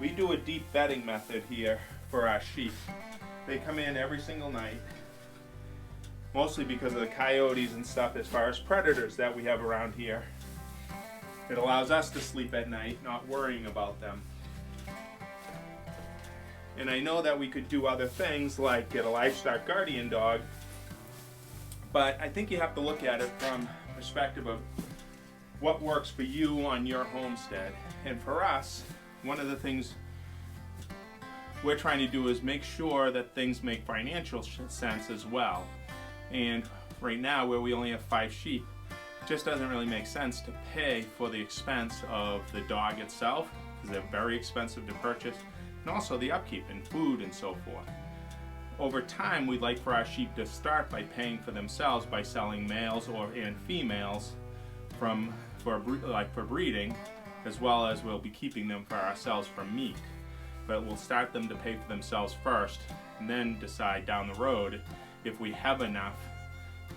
We do a deep bedding method here for our sheep. They come in every single night, mostly because of the coyotes and stuff as far as predators that we have around here. It allows us to sleep at night, not worrying about them. And I know that we could do other things like get a livestock guardian dog, but I think you have to look at it from the perspective of what works for you on your homestead. And for us, one of the things we're trying to do is make sure that things make financial sense as well. And right now, where we only have 5 sheep, it just doesn't really make sense to pay for the expense of the dog itself, because they're very expensive to purchase, and also the upkeep and food and so forth. Over time, we'd like for our sheep to start by paying for themselves by selling males and females for breeding, as well as we'll be keeping them for ourselves for meat. But we'll start them to pay for themselves first, and then decide down the road if we have enough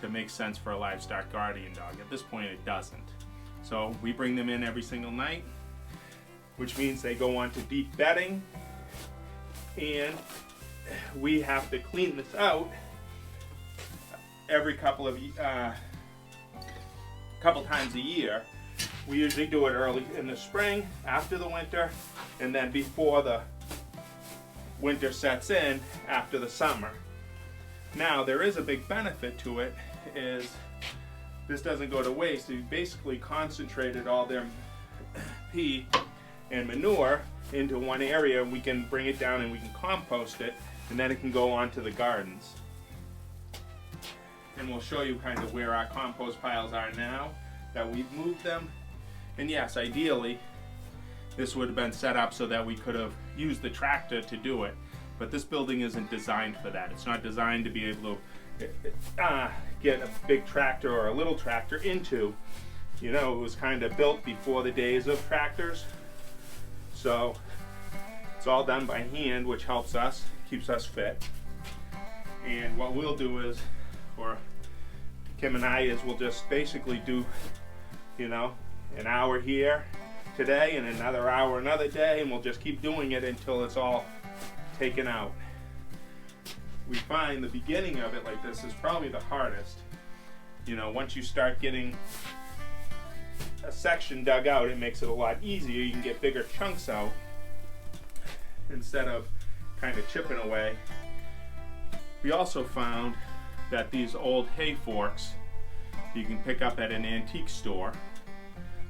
to make sense for a livestock guardian dog. At this point, it doesn't. So we bring them in every single night, which means they go on to deep bedding, and we have to clean this out every couple times a year. We usually do it early in the spring, after the winter, and then before the winter sets in, after the summer. Now, there is a big benefit to it, is this doesn't go to waste. We basically concentrated all their pee and manure into one area, and we can bring it down and we can compost it, and then it can go on to the gardens. And we'll show you kind of where our compost piles are now that we've moved them. And yes, ideally, this would have been set up so that we could have used the tractor to do it. But this building isn't designed for that. It's not designed to be able to get a big tractor or a little tractor into. You know, it was kind of built before the days of tractors. So it's all done by hand, which helps us, keeps us fit. And what we'll do is, or Kim and I, is we'll just basically do, you know, an hour here today and another hour another day, and we'll just keep doing it until it's all taken out. We find the beginning of it like this is probably the hardest. You know, once you start getting a section dug out, it makes it a lot easier. You can get bigger chunks out instead of kind of chipping away. We also found that these old hay forks you can pick up at an antique store.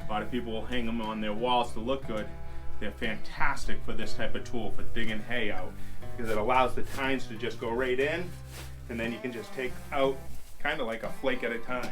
A lot of people will hang them on their walls to look good. They're fantastic for this type of tool, for digging hay out, because it allows the tines to just go right in, and then you can just take out kind of like a flake at a time.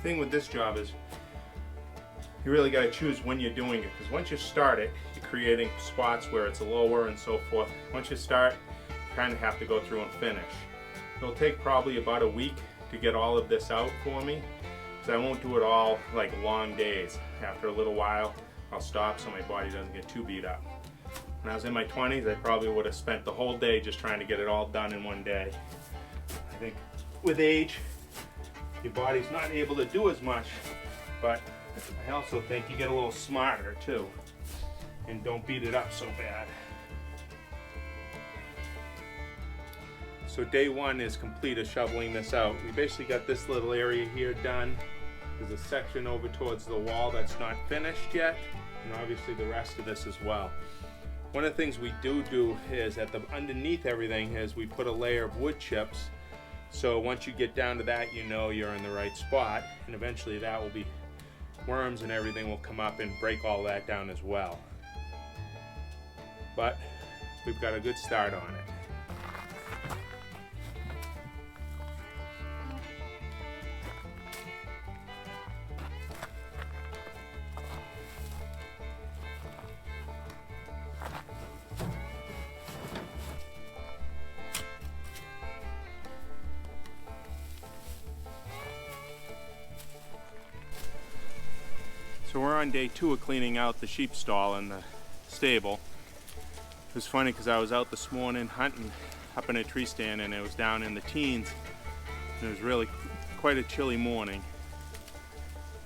The thing with this job is you really got to choose when you're doing it, because once you start it, you're creating spots where it's lower and so forth. Once you start, you kind of have to go through and finish. It'll take probably about a week to get all of this out for me, because I won't do it all like long days. After a little while, I'll stop so my body doesn't get too beat up. When I was in my 20s, I probably would have spent the whole day just trying to get it all done in one day. I think with age, your body's not able to do as much, but I also think you get a little smarter too, and don't beat it up so bad. So day one is complete of shoveling this out. We basically got this little area here done. There's a section over towards the wall that's not finished yet, and obviously the rest of this as well. One of the things we do is underneath everything is we put a layer of wood chips. So once you get down to that, you know you're in the right spot, and eventually that will be, worms and everything will come up and break all that down as well. But we've got a good start on it. So we're on day 2 of cleaning out the sheep stall and the stable. It was funny because I was out this morning hunting up in a tree stand and it was down in the teens. And it was really quite a chilly morning.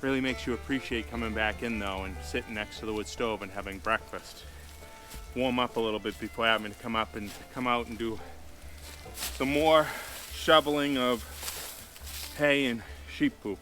Really makes you appreciate coming back in though and sitting next to the wood stove and having breakfast. Warm up a little bit before having to come out and do some more shoveling of hay and sheep poop.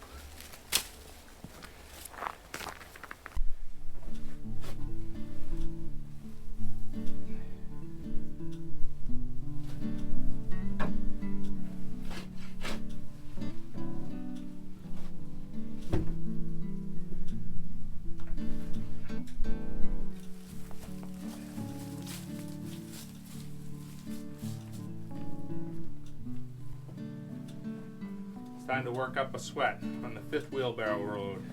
Time to work up a sweat on the 5th wheelbarrow road.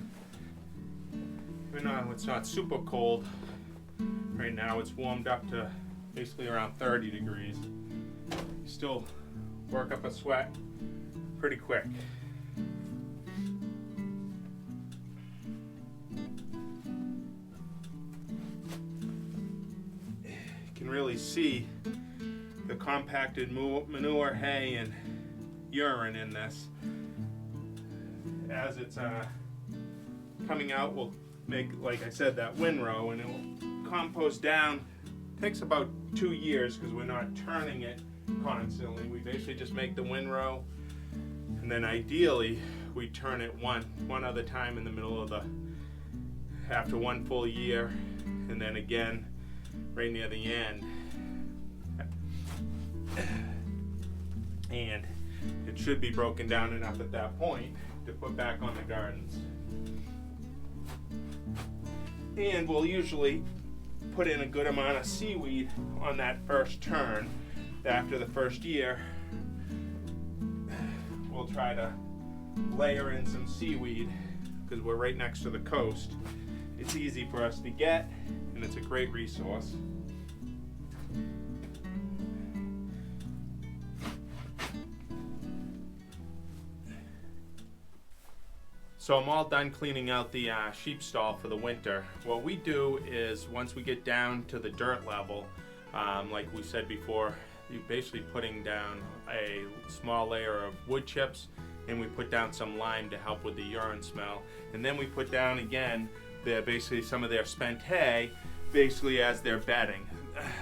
Even though it's not super cold, right now it's warmed up to basically around 30 degrees. Still work up a sweat pretty quick. You can really see the compacted manure, hay, and urine in this. As it's coming out, we'll make, like I said, that windrow, and it will compost down. It takes about 2 years because we're not turning it constantly. We basically just make the windrow, and then ideally we turn it one other time in the middle of after 1 full year, and then again right near the end. And it should be broken down enough at that point to put back on the gardens. And we'll usually put in a good amount of seaweed on that first turn. After the first year, we'll try to layer in some seaweed because we're right next to the coast. It's easy for us to get, and it's a great resource. So I'm all done cleaning out the sheep stall for the winter. What we do is once we get down to the dirt level, like we said before, you're basically putting down a small layer of wood chips, and we put down some lime to help with the urine smell. And then we put down again basically some of their spent hay basically as their bedding.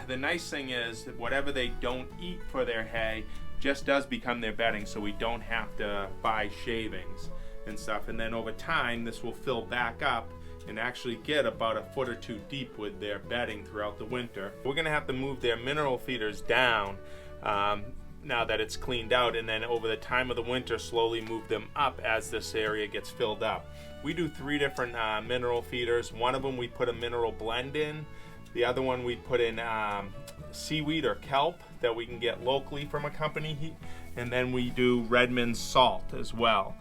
The nice thing is that whatever they don't eat for their hay just does become their bedding, so we don't have to buy shavings and stuff. And then over time this will fill back up and actually get about 1 foot or 2 deep with their bedding throughout the winter. We're gonna have to move their mineral feeders down now that it's cleaned out, and then over the time of the winter slowly move them up as this area gets filled up. We do 3 different mineral feeders. One of them we put a mineral blend in. The other one we put in seaweed or kelp that we can get locally from a company, and then we do Redmond's salt as well.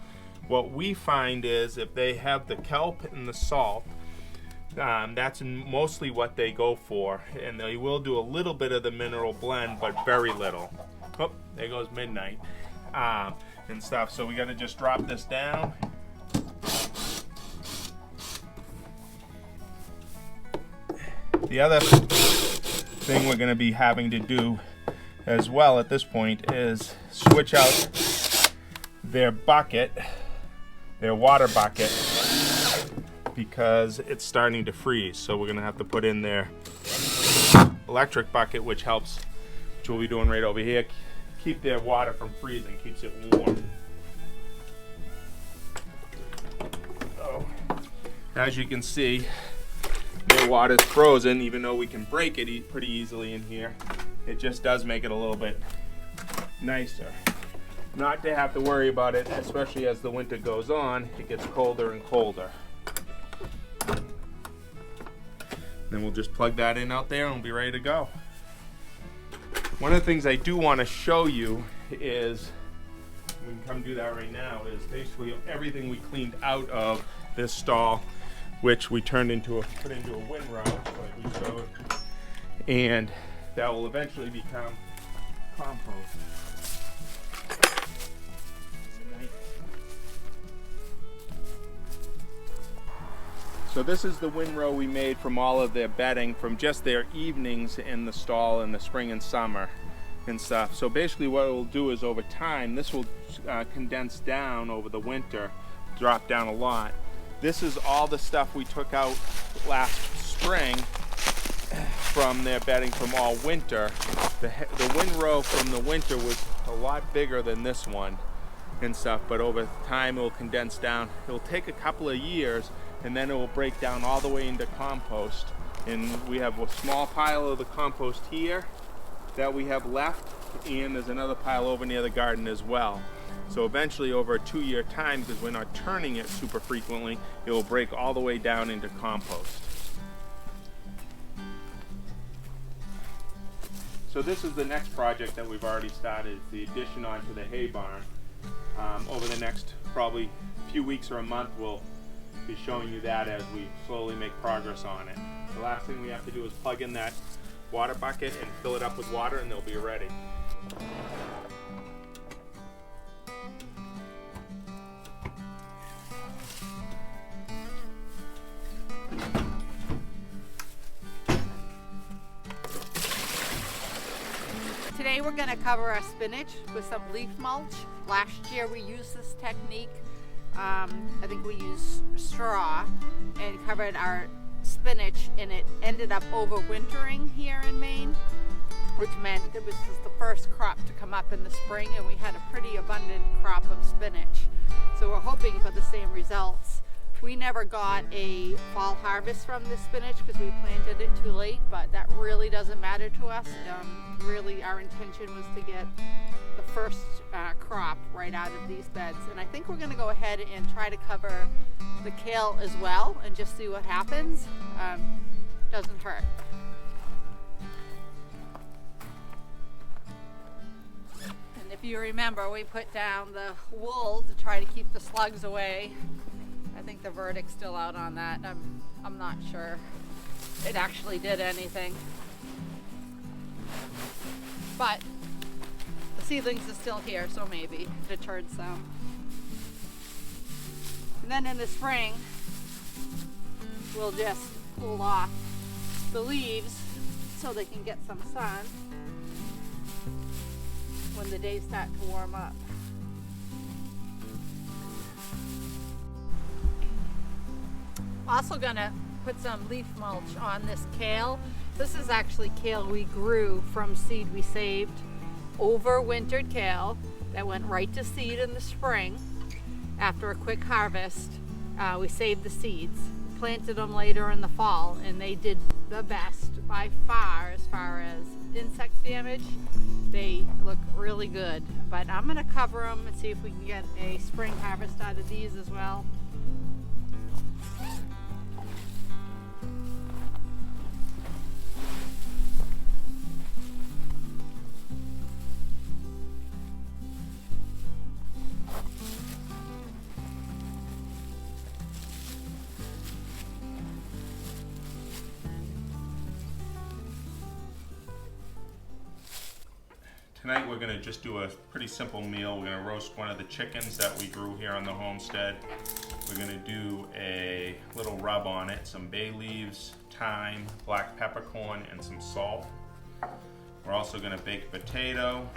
What we find is if they have the kelp and the salt, that's mostly what they go for, and they will do a little bit of the mineral blend, but very little. Oh, there goes midnight and stuff. So we got to just drop this down. The other thing we're going to be having to do as well at this point is switch out their bucket, their water bucket, because it's starting to freeze. So we're gonna have to put in their electric bucket, which we'll be doing right over here, keep their water from freezing, keeps it warm. So, as you can see, their water's frozen, even though we can break it pretty easily in here. It just does make it a little bit nicer not to have to worry about it, especially as the winter goes on. It gets colder and colder. Then we'll just plug that in out there and we'll be ready to go. One of the things I do want to show you is, we can come do that right now, is basically everything we cleaned out of this stall, which we put into a windrow like we showed, and that will eventually become compost. So this is the windrow we made from all of their bedding from just their evenings in the stall in the spring and summer and stuff. So basically what it will do is over time, this will condense down over the winter, drop down a lot. This is all the stuff we took out last spring from their bedding from all winter. The windrow from the winter was a lot bigger than this one and stuff, but over time it will condense down. It will take a couple of years, and then it will break down all the way into compost. And we have a small pile of the compost here that we have left, and there's another pile over near the garden as well. So eventually, over a 2-year time, because we're not turning it super frequently, it will break all the way down into compost. So this is the next project that we've already started, the addition onto the hay barn. Over the next probably few weeks or a month, we'll be showing you that as we slowly make progress on it. The last thing we have to do is plug in that water bucket and fill it up with water, and they'll be ready. Today we're going to cover our spinach with some leaf mulch. Last year we used this technique. I think we used straw and covered our spinach, and it ended up overwintering here in Maine, which meant it was just the first crop to come up in the spring, and we had a pretty abundant crop of spinach. So we're hoping for the same results. We never got a fall harvest from the spinach because we planted it too late, but that really doesn't matter to us. Really our intention was to get the first crop right out of these beds. And I think we're going to go ahead and try to cover the kale as well and just see what happens. Doesn't hurt. And if you remember, we put down the wool to try to keep the slugs away. I think the verdict's still out on that. I'm not sure it actually did anything. But the seedlings are still here, so maybe it deterred some. And then in the spring, we'll just pull off the leaves so they can get some sun when the days start to warm up. Also gonna put some leaf mulch on this kale. This is actually kale we grew from seed we saved. Overwintered kale that went right to seed in the spring. After a quick harvest, we saved the seeds, planted them later in the fall, and they did the best by far as insect damage. They look really good, but I'm gonna cover them and see if we can get a spring harvest out of these as well. Tonight we're going to just do a pretty simple meal. We're going to roast one of the chickens that we grew here on the homestead. We're going to do a little rub on it, some bay leaves, thyme, black peppercorn, and some salt. We're also going to bake a potato.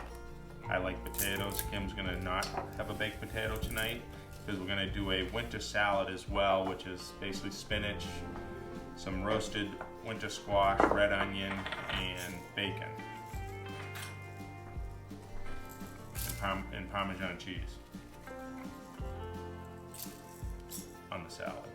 I like potatoes. Kim's going to not have a baked potato tonight because we're going to do a winter salad as well, which is basically spinach, some roasted winter squash, red onion, and bacon. And Parmesan cheese on the salad.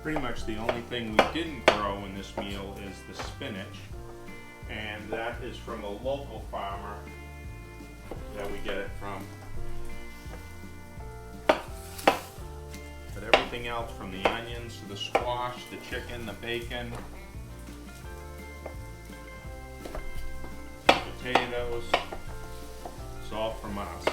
Pretty much the only thing we didn't grow in this meal is the spinach, and that is from a local farmer that we get it from. But everything else, from the onions to the squash, the chicken, the bacon, potatoes, it's all from us.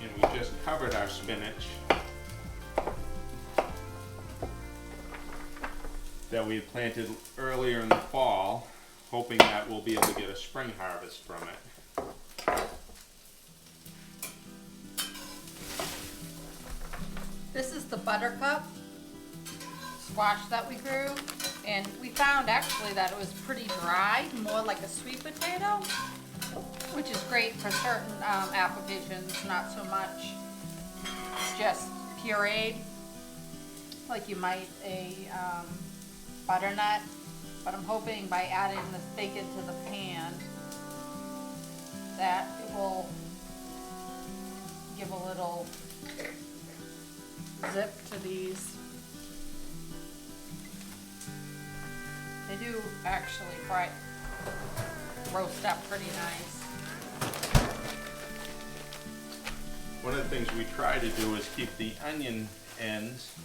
And we just covered our spinach that we had planted earlier in the fall, hoping that we'll be able to get a spring harvest from it. This is the buttercup squash that we grew, and we found actually that it was pretty dry, more like a sweet potato, which is great for certain applications, not so much just pureed, like you might a butternut. But I'm hoping by adding this bacon to the pan that it will give a little zip to these. They do actually roast up pretty nice. One of the things we try to do is keep the onion ends,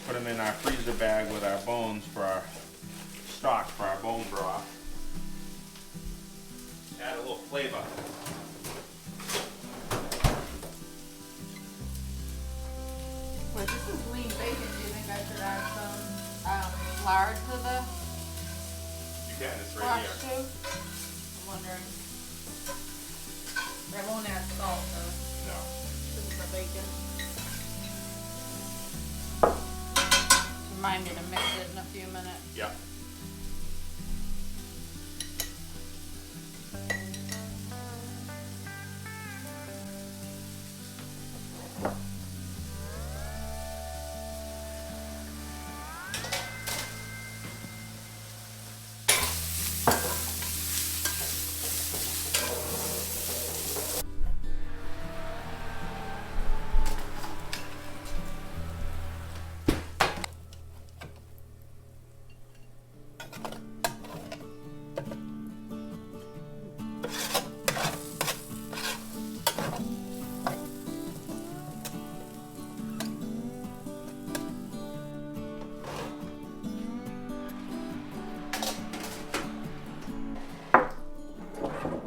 put them in our freezer bag with our bones for our stock, for our bone broth. Add a little flavor. Well, this is lean bacon. Do you think I should add some lard to the You can, it's right squash here. too? I'm wondering. I won't add salt though. No. This is the bacon. Remind me to mix it in a few minutes. Yep.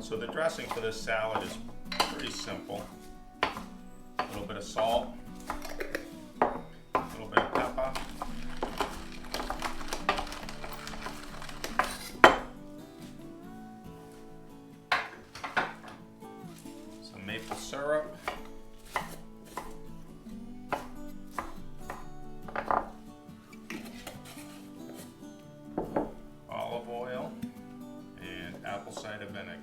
So the dressing for this salad is pretty simple. A little bit of salt, a little bit of pepper, some maple syrup, olive oil, and apple cider vinegar.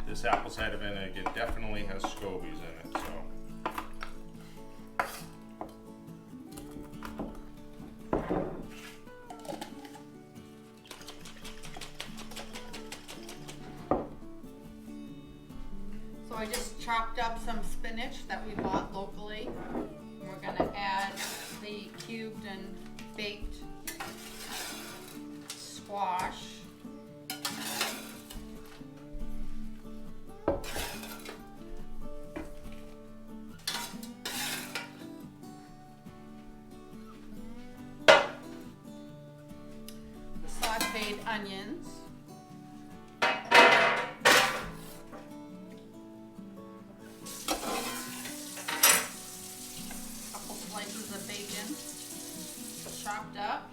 This apple cider vinegar definitely has scobies in it, so. So I just chopped up some spinach that we bought locally. We're gonna add the cubed and baked squash. The sauteed onions. Couple slices of bacon chopped up.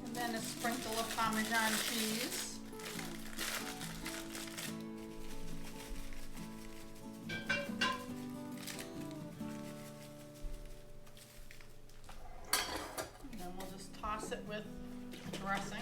And then a sprinkle of Parmesan cheese. And then we'll just toss it with dressing.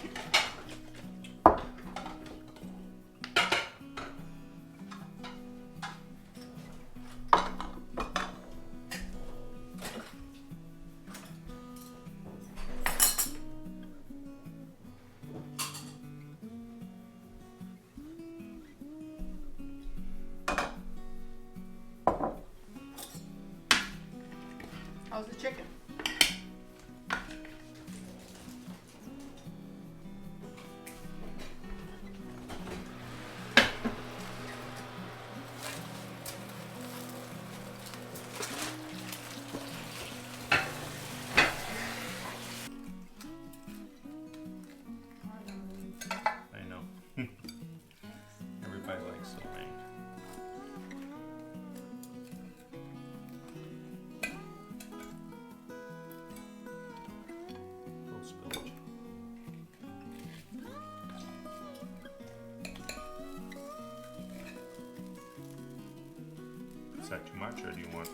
How's the chicken? I know. Everybody likes so many. Little spillage. Is that too much, or do you want